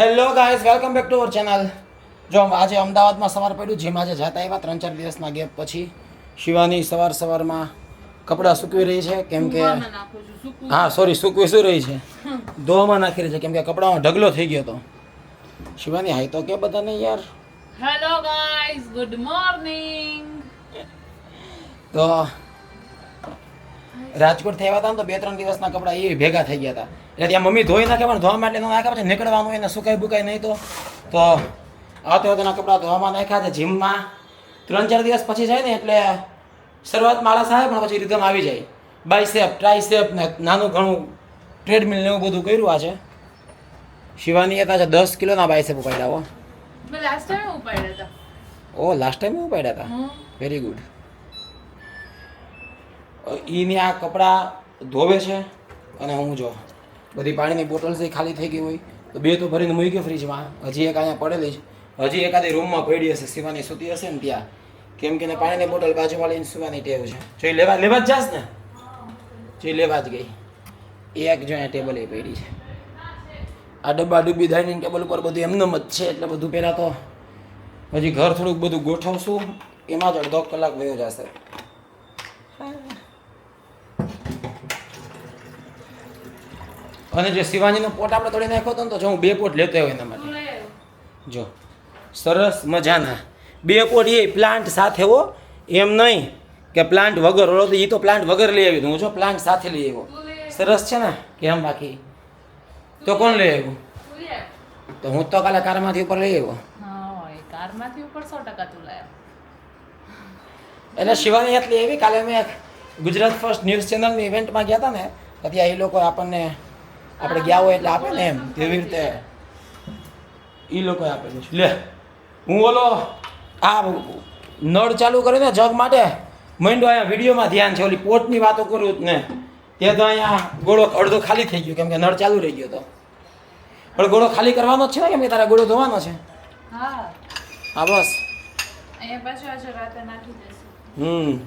Hello guys, welcome back to our channel. જો આજે અમદાવાદમાં સવાર પડ્યું, જેમ આજે જતા આવ્યા 3-4 દિવસના ગેપ પછી શિવાની સવારમાં કપડાં સૂકવી રહી છે. કેમ કે હા સોરી સૂકવી શું રહી છે, ધોવામાં નાખી રહી છે. કેમ કે કપડામાં ઢગલો થઈ ગયો હતો. શિવાની હાય તો કે બધાને યાર. Hello guys, good morning. તો રાજકોટ થી આવ્યા હતા ને તો 2-3 દિવસના કપડાં એ ભેગા થઈ ગયા હતા. એટલે ત્યાં મમ્મી ધોઈ નાખે, પણ ધોવા માટે નાખ્યા પછી નીકળવાનું એને સુકાઈ બુકાઈ નહીં તો આવતા કપડાં ધોવામાં નાખ્યા છે. જીમમાં 3-4 દિવસ પછી જાય ને એટલે શરૂઆતમાં આળસ આવે, પણ પછી રીધમ આવી જાય. બાયસેપ, ટ્રાયસેપ ને નાનું ઘણું ટ્રેડમિલ ને એવું બધું કર્યું. છે શિવાની હતા 10 કિલોના બાયસેપ ઉપાડ્યા. હો મેં લાસ્ટ ટાઈમ ઉપાડ્યા હતા. ઓ લાસ્ટ ટાઈમ ઉપાડ્યા હતા, વેરી ગુડ. ઈને આ કપડાં ધોવે છે અને હું જો બધી પાણીની બોટલ છે ખાલી થઈ ગઈ હોય તો 2 તો ભરીને મૂકી ગયો ફ્રીજમાં. હજી એક અહીંયા પડેલી છે, હજી એકાદી રૂમમાં પડી હશે, શિવાની સૂતી હશે ને ત્યાં. કેમ કે પાણીની બોટલ બાજુમાં લઈને સુવાની ટેવ છે. જો એ લેવા જ જાસ ને, જો એ લેવા જ ગઈ. એક જો અહીંયા ટેબલ એ પડી છે. આ ડબ્બા ડબ્બી ડાઇનિંગ ટેબલ ઉપર બધું એમનેમ જ છે. એટલે બધું પહેલાં તો હજી ઘર થોડુંક બધું ગોઠવશું, એમાં જ અડધો કલાક વયો જશે. અને જે શિવાનીનો પોટ આપણે તોડી નાખ્યો હતો ને, તો જો હું 2 પોટ લેતો આવ્યો એના માટે. જો સરસ મજાના 2 પોટ, એ પ્લાન્ટ સાથે હો, એમ નહીં કે પ્લાન્ટ વગર. ઓલો તો એ તો પ્લાન્ટ વગર લઈ આવ્યું, હું જો પ્લાન્ટ સાથે લઈ આવ્યો. સરસ છે ને કેમ? બાકી તો કોણ લઈ આવ્યું? તો હું તો કાલે કારમાંથી ઉપર લઈ આવ્યો. કારમાંથી ઉપર 100% તું લાયો. એટલે શિવાની એટલી એવી, કાલે અમે ગુજરાત ફર્સ્ટ ન્યૂઝ ચેનલની ઇવેન્ટમાં ગયા હતા ને, તો ત્યાં એ લોકો આપણને આપણે ગયા હોય એટલે આપે ને, એમ તેવી રીતે એ લોકોએ આપેલું છે. લે હું ઓલો આ નળ ચાલુ કરીને જગ માટે માંડો અહીંયા વિડીયોમાં ધ્યાન છે. ઓલી પોટની વાતો કરું ને તે તો અહીંયા ગોળો અડધો ખાલી થઈ ગયો, કેમ કે નળ ચાલુ રહી ગયો હતો. પણ ગોળો ખાલી કરવાનો જ છે ને, કેમ કે તારા ગોળો ધોવાનો છે. હા બસ અહીંયા પાછું આજે રાતે નાખી દેશું.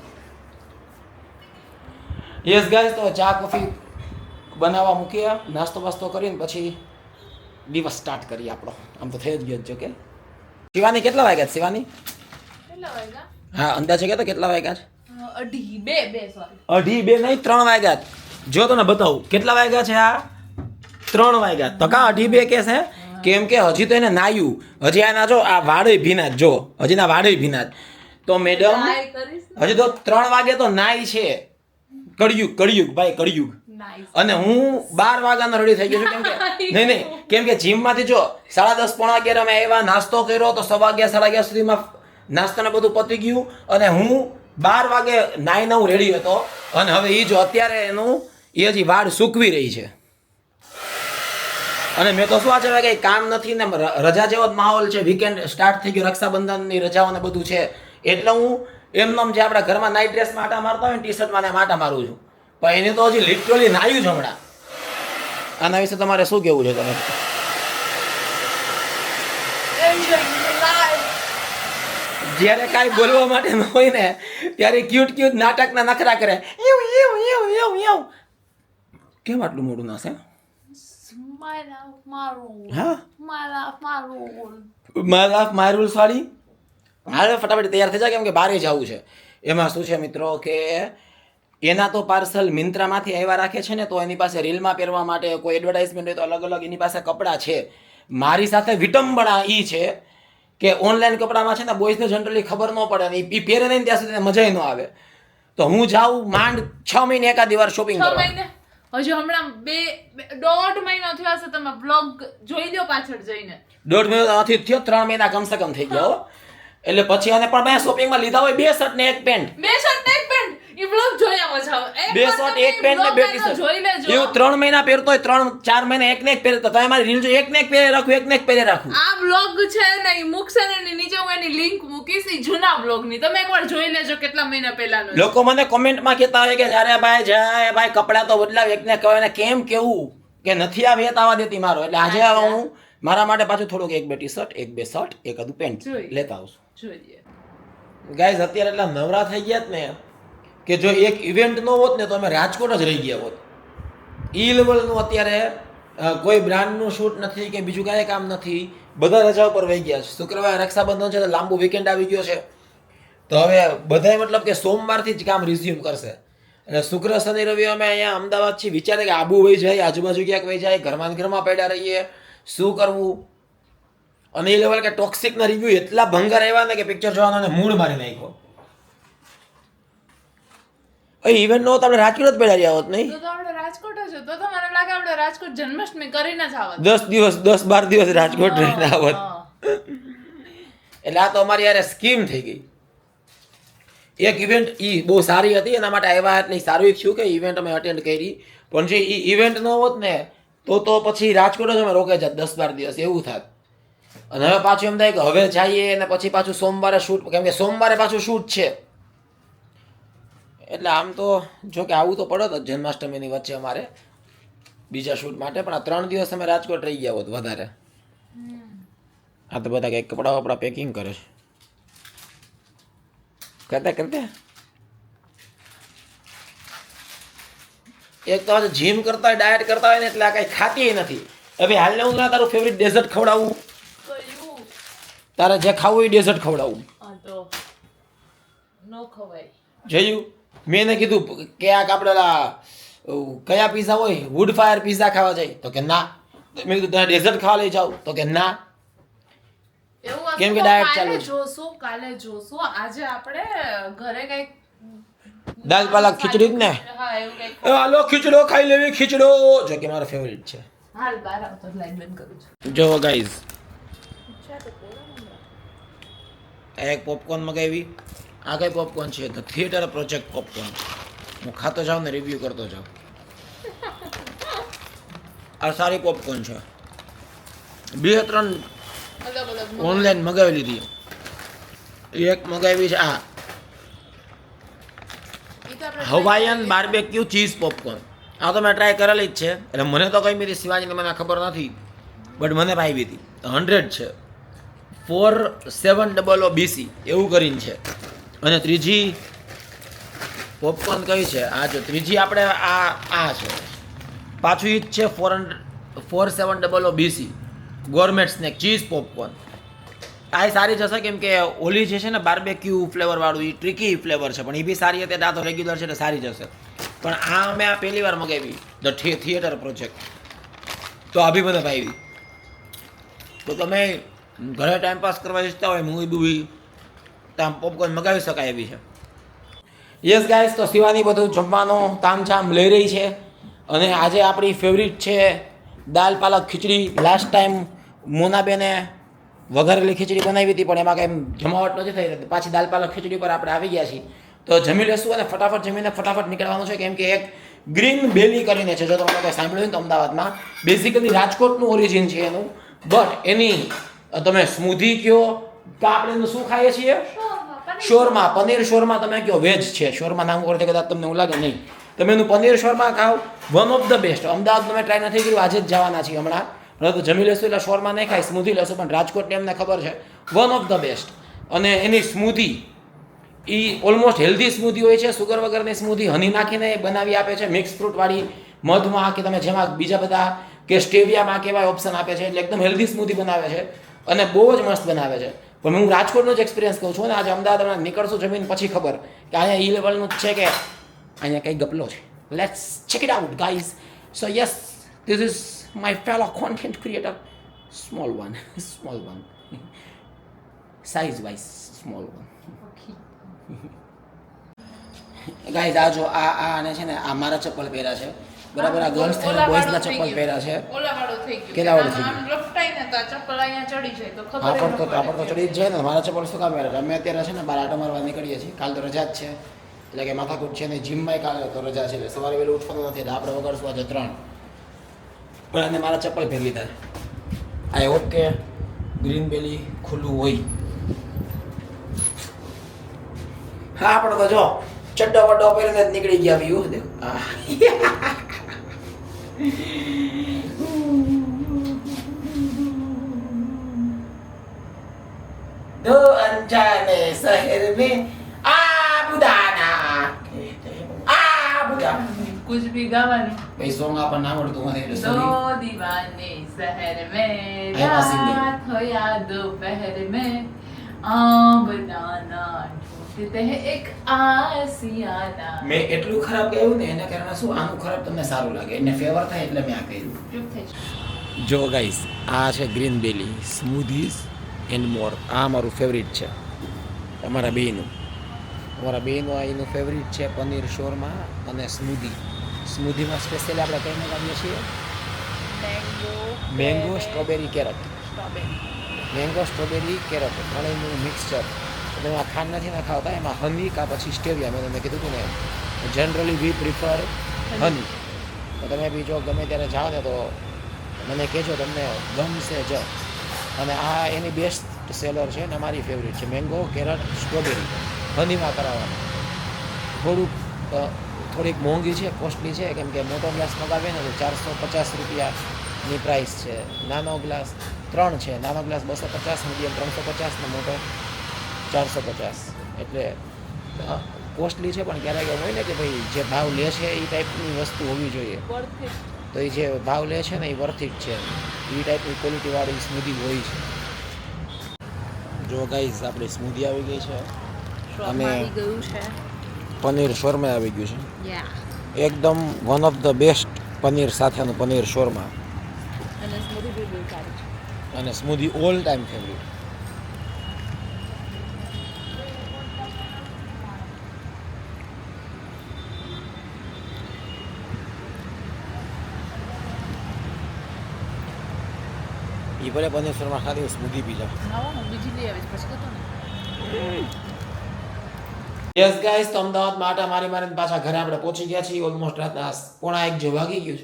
યસ ગાઈસ, તો ચા કોફી બનાવવા મૂકીએ, નાસ્તો વાસ્તો કરીને પછી દિવસ સ્ટાર્ટ કરીએ આપણો. આમ તો થઈ જ ગયો જો કે. શિવાની કેટલા વાગ્યા છે? શિવાની કેટલા વાગ્યા? હા અંદાજે કહેતો કેટલા વાગ્યા છે? 2:30 નહીં 3 વાગ્યા. જો તને બતાવું કેટલા વાગ્યા છે. આ 3 વાગ્યા. તો કા 2:30 કે છે? કેમ કે હજી તો એને નાયું, હજી આના જો આ વાડે ભીના જ, જો હજી ના વાડે ભીના જ. તો મેડમ હજી તો 3 વાગે તો નાય છે. કળિયુગ ભાઈ, કળિયુગ. અને હું 12 વાગ્યાનો રેડી થઈ ગયો છું. કેમ કે નહીં કેમ કે જીમમાંથી જો 10:30 પોણા 11 અમે આવ્યા, નાસ્તો કર્યો તો 11:15 11:30 સુધીમાં નાસ્તાને બધું પતી ગયું. અને હું 12 વાગે નાઈને હું રેડી હતો. અને હવે એ જો અત્યારે એનું એ હજી વાળ સૂકવી રહી છે. અને મેં તો શું આજે કંઈ કામ નથી ને રજા જેવો જ માહોલ છે. વીકેન્ડ સ્ટાર્ટ થઈ ગયો, રક્ષાબંધનની રજાઓ ને બધું છે. એટલે હું એમનેમ જે આપણા ઘરમાં નાઇટ ડ્રેસમાં આટા મારતા હોય ને, ટી શર્ટમાં આટા મારું છું. પણ એને તો હજી લિટરલી નાયું જ હમણાં. આના વિશે તમારે શું કહેવું છે? તમે જ્યારે કાંઈ બોલવા માટે ન હોય ને ત્યારે ક્યુટ નાટકના નખરા કરે. કેમ આટલું મોડું નાશે? હા મારુલ્સ વાળી. હાલે ફટાફટ તૈયાર થઈ જાય, કેમ કે બહારે જવું છે. એમાં શું છે મિત્રો કે એના તો પાર્સલ મિંત્રામાંથી આવ્યા રાખે છે ને, તો એની પાસે રીલમાં પહેરવા માટે કોઈ એડવર્ટાઇઝમેન્ટ હોય તો અલગ અલગ એની પાસે કપડાં છે. મારી સાથે વિટંબણા એ છે કે ઓનલાઈન કપડામાં છે ને બોયઝને જનરલી ખબર ન પડે ને, એ પહેરે નહીં ત્યાં સુધી મજા ન આવે. તો હું જાઉં માંડ 6 મહિને એકાદી વાર શોપિંગ કરવા. હજુ હમણાં 1.5 મહિનો થયો હશે. તમે બ્લોગ જોઈ લો પાછળ જઈને. 1.5 મહિનો નથી થયો, 3 મહિના કમસે કમ થઈ ગયા. એટલે પછી આને પણ મેં શોપિંગમાં લીધા હોય 2 શર્ટ ને 1 પેન્ટ. 2 શર્ટ ને 1 પેન્ટ. ઈ બ્લોગ જોયા મજા આવે. 2 શર્ટ 1 પેન્ટ ને 2 ટી-શર્ટ જોઈ લેજો. એવું 3 મહિના પહેરતો હોય, 3-4 મહિના એક ને એક પહેરતો. તો મારી રીલ જો એક ને એક પહેરે રાખું, એક ને એક પહેરે રાખું. આ બ્લોગ છે ને ઈ મૂકશે ને એની નીચે હું એની લિંક મૂકીશ, ઈ જૂના બ્લોગ ની. તમે એકવાર જોઈ લેજો કેટલા મહિના પહેલાનો. લોકો મને કોમેન્ટમાં કહેતા હોય કે જ્યારે ભાઈ જાય ભાઈ કપડાં તો બદલાવ, એકને કહે ને કેમ કેવું કે નથી આ વેત આવવા દેતી મારો. એટલે આજે હું મારા માટે પાછું થોડુંક 1-2 ટી-શર્ટ 1-2 શર્ટ 1-2 પેન્ટ લેતા આવશું. જોઈએ ગાઈઝ અત્યારે એટલા નવરા થઈ ગયા ને કે જો એક ઇવેન્ટ ન હોત ને તો અમે રાજકોટ જ રહી ગયા હોત. ઈ લેવલનું અત્યારે કોઈ બ્રાન્ડનું શૂટ નથી કે બીજું કાંઈ કામ નથી, બધા રજા ઉપર વહી ગયા છે. શુક્રવારે રક્ષાબંધન છે તો લાંબુ વીકેન્ડ આવી ગયો છે. તો હવે બધાય મતલબ કે સોમવારથી જ કામ રિઝ્યુમ કરશે. અને શુક્ર શનિ રવિ અમે અહીંયા અમદાવાદથી વિચારે કે આબુ વહી જાય, આજુબાજુ ક્યાંક વહી જાય, ઘરમાં ને ઘરમાં પડ્યા રહીએ, શું કરવું. અને એ લેવલ કે ટોક્સિકના રિવ્યુ એટલા ભંગાર આવ્યા ને કે પિક્ચર જોવાનો મૂડ મારી નાખ્યો. ઇવેન્ટ નો તો આપણે રાજકોટ જ પડ્યા રહ્યા હોત નહીં? તો આપણે રાજકોટ જ તો મને લાગે આપણે રાજકોટ જન્માષ્ટમી કરીને જ આવત. 10-12 દિવસ રાજકોટ રહીને આવત. એટલે આ તો અમારી યાર સ્કીમ થઈ ગઈ. એક ઇવેન્ટ ઈ બહુ સારી હતી, એના માટે આવ્યા એટલે સારું થયું કે ઇવેન્ટ અમે અટેન્ડ કરી. પણ જે ઈ ઇવેન્ટ ન હોત ને તો પછી રાજકોટ જ અમે રોકાઈ જાત 10-12 દિવસ, એવું થાત. અને હવે પાછું એમ થાય કે હવે જઈએ અને પછી પાછું સોમવારે શૂટ, કેમ કે સોમવારે પાછું શૂટ છે. એટલે આમ તો જો કે આવું તો પડત જ જન્માષ્ટમીની વચ્ચે અમારે બીજા શૂટ માટે, પણ આ 3 દિવસ અમે રાજકોટ રહી ગયા હોત વધારે. આ તો બધા કંઈક કપડાં વપડા પેકિંગ કરે છે કરતા. એક તો આજે જીમ કરતા હોય, ડાયટ કરતા હોય ને એટલે આ કઈ ખાતી નથી. હવે હાલને હું તારું ફેવરિટ ડેઝર્ટ ખવડાવું, તારે જે ખાવું એ ડેઝર્ટ ખવડાવું. જોયું મેં એને કીધું કે આ આપણે કયા પીઝા હોય, વુડ ફાયર પીઝા ખાવા જાય, તો કે ના. મેં કીધું તમે ડેઝર્ટ ખાવા લઈ જાઓ, તો કે ના, કેમ કે ડાયટ ચાલુ છે. કાલે જોશું આજે આપણે ઘરે કઈક દાલ પાલક ખીચડી જ ને. હા એવું કઈક હાલો ખીચડો ખાઈ લેવી, ખીચડો જો કે મારો ફેવરિટ છે. હાલ બાર આવતો લાઈન બંધ કરું છું. જો ગાઈઝ એક પોપકોર્ન મગાવી. આ કઈ પોપકોર્ન છે? The theatre project popcorn. હું ખાતો જાઉં ને રિવ્યુ કરતો જાઉં. આ સારી પોપકોર્ન છે. 2-3 ઓનલાઈન મગાવી લીધી. એક મગાવી છે આ હવાઈયન બાર્બેક્યુ ચીઝ પોપકોર્ન. આ તો મેં ટ્રાય કરેલી જ છે, એટલે મને તો કઈ બધી શિવાજીને મને ખબર નથી, બટ મને ભાવી હતી. 100 છે, 4700 BC એવું કરીને છે. અને ત્રીજી પોપકોર્ન કઈ છે? આ જો ત્રીજી આપણે આ છે, પાછું ઈ જ છે 4700 BC ગોર્મેટ સ્નેક ચીઝ પોપકોર્ન. આ સારી જશે કેમ કે ઓલી જે છે ને બાર્બેક્યુ ફ્લેવર વાળું એ ટ્રિકી ફ્લેવર છે, પણ એ બી સારી હતી. આ તો રેગ્યુલર છે એટલે સારી જશે. પણ આ મેં આ પહેલી વાર મગાવી, ધ થિયેટર પ્રોજેક્ટ. તો આ બી મને ભાવી. તો તમે ઘરે ટાઈમ પાસ કરવા ઈચ્છતા હોય, મૂવી બૂવી, ત્યાં પોપકોર્ન મગાવી શકાય એવી છે. યસ ગાઈસ, તો શિવાની બધું જમવાનો તામઝામ લઈ રહી છે. અને આજે આપણી ફેવરિટ છે દાલ પાલક ખીચડી. લાસ્ટ ટાઈમ મોનાબેને વઘારેલી ખીચડી બનાવી હતી, પણ એમાં કંઈ જમાવટ નથી થઈ રહી. પાછી દાલ પાલક ખીચડી પર આપણે આવી ગયા છીએ. તો જમી લેશું અને ફટાફટ જમીને ફટાફટ નીકળવાનું છે, કેમ કે એક ગ્રીન બેલી કરીને છે. જો તમે કંઈ સાંભળ્યું ને તો અમદાવાદમાં બેઝિકલી રાજકોટનું ઓરિજિન છે એનું, બટ એની તમે સ્મૂધી કહો કે આપણે એનું શું ખાઈએ છીએ, શોરમા, પનીર શોરમા તમે કહો, વેજ છે શોરમા નામ કરતી કદાચ તમને એવું લાગે નહીં. તમે એનું પનીર શોરમા ખાઓ, one of the best. Ahmedabad તમે ટ્રાય નથી કર્યું, આજે જ જવાના છીએ હમણાં. તો જમી લેશું એટલે શોરમા નહીં ખાય, સ્મૂધી લેશું, પણ રાજકોટની અમને ખબર છે વન ઓફ ધ બેસ્ટ. અને એની સ્મૂધી એ ઓલમોસ્ટ હેલ્ધી સ્મૂધી હોય છે, સુગર વગરની સ્મૂધી, હની નાખીને બનાવી આપે છે, મિક્સ ફ્રૂટવાળી, મધમાં કે તમે જેમાં બીજા બધા કે સ્ટેવિયામાં કેવા ઓપ્શન આપે છે, એટલે એકદમ હેલ્ધી સ્મૂધી બનાવે છે અને બહુ જ મસ્ત બનાવે છે. પણ હું રાજકોટનો જ એક્સપિરિયન્સ કહું છું ને, આજે અમદાવાદમાં નીકળશું જમીન પછી ખબર કે અહીંયા ઈ લેવલનું જ છે કે અહીંયા કંઈ ગપલો છે. Let's check it out guys. So yes, this is my fellow content creator, small one size wise small one. Guys આ જો આને છે ને, આ મારા ચપ્પલ પહેર્યા છે બરાબર, આ ગર્લ્સ થઈને બોયઝના ચપ્પલ પહેર્યા છે. ઓલાવાળો થઈ ગયો, કેટલા વાળો થઈ ગયો? આમ લપટાઈને તો આ ચપ્પલ અહીંયા ચડી જાય તો ખબર હા, પણ તો આપણે તો ચડી જ જાય ને. મારા ચપ્પલ શું કામ પહેર્યા? અમે અત્યારે છે ને બહાર આટો મારવા નીકળીએ છીએ. કાલ તો રજા જ છે, એટલે કે માથાકૂટ છે ને, જીમમાં કાલે તો રજા છે, એટલે સવારે વહેલું ઉઠવાનું નથી, એટલે આપણે વગાડશું આજે 3. પણ અને મારા ચપ્પલ પહેરી લીધા. આઈ હોપ કે ગ્રીન બેલી ખુલ્લું હોય. હા, આપણે તો જો ચડ્ડો વડ્ડો પહેરીને જ નીકળી ગયા વ્યૂ દે. दो अनजाने शहर में आबुदाना कहते हैं आबुदा. કુછ ભી ગાવાનું પછી સોંગ આપણને આવડતું નથી એટલે दो sorry. दीवाने शहर में I was singing. रात हो या दोपहर में आम बनाना ढूंढते हैं एक आसियाना મેં એટલું ખરાબ ગાયું ને એના કારણે શું આનું ખરાબ તમને સારું લાગે એને ફેવર થાય એટલે મેં આ કર્યું ચૂપ થઈ જાઓ. જો ગાઈસ આ છે ગ્રીન બેલી સ્મૂધીઝ એન્ડ મોર આ મારું ફેવરિટ છે અમારા બેયનું અહીંનું ફેવરિટ છે પનીર શોરમા અને સ્મૂધીમાં સ્પેશિયલી આપણે કઈ મંગાવીએ છીએ મેંગો સ્ટ્રોબેરી કેરટ ત્રણેયનું મિક્સચર તમે એમાં ખાંડ નથી નાખાવતા એમાં હની કાં પછી સ્ટેવિયા મેં તમને કીધું હતું ને જનરલી વી પ્રિફર હની તો તમે બી જો ગમે ત્યારે જાઓ ને તો મને કહેજો તમને ગમશે જ અને આ એની બેસ્ટ સેલર છે ને મારી ફેવરિટ છે મેંગો કેરટ સ્ટ્રોબેરી હનીમાં કરાવવાનું થોડીક મોંઘી છે કોસ્ટલી છે કેમ કે મોટો ગ્લાસ મગાવે ને તો 450 રૂપિયાની પ્રાઇસ છે નાનો ગ્લાસ 3 છે નાનો ગ્લાસ 250 મીડિયમ 350 ને મોટો 450 એટલે કોસ્ટલી છે પણ ક્યારેક એવું હોય ને કે ભાઈ જે ભાવ લે છે એ ટાઈપની વસ્તુ હોવી જોઈએ તો એ જે ભાવ લે છે ને એ વર્થિટ છે એ ટાઈપની ક્વોલિટીવાળી સ્મૂધી હોય છે જો ગાઈઝ આપણી સ્મૂધી આવી ગઈ છે અને પનીર શોરમા આવી ગયું છે એકદમ one of the best paneer સાથેનું પનીર શોરમા અને સ્મૂધી ઓલ ટાઈમ ફેવરિટ એ ભલે પનીર શોરમા ખાધી સ્મૂધી પી જાઓ બીજી લઈ આવીશ પછી કહેતો ને યસ ગાઈસ તો અમદાવાદમાં આટા મારીને પાછા ઘરે આપણે પહોંચી ગયા છીએ ઓલમોસ્ટ રાતના 1:30 જે વાગી ગયું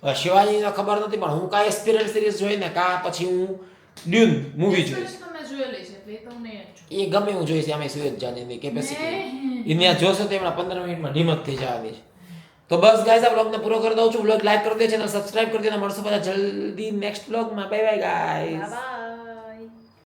છે શિવાજીને ખબર નથી પણ હું કાંઈ એક્સપિરિયન્સ સિરીઝ જોઈને કાં પછી હું ડ્યુન મૂવી જોઈશ તમે જોયેલી છે એટલે તો નહીં એ ગમે હું જોઈશ આમે સુરત જાની કેપેસિટી ઇન્ડિયા જોશો તો એમના 15 મિનિટમાં ઢીમત થઈ જવાની છે તો બસ ગાઈસ આ વ્લોગને પૂરો કરી દઉં છું વ્લોગ લાઈક કરી દે ચેનલ સબસ્ક્રાઇબ કરી દે મળશું પાછા જલ્દી નેક્સ્ટ વ્લોગમાં બાય બાય ગાઈસ બાય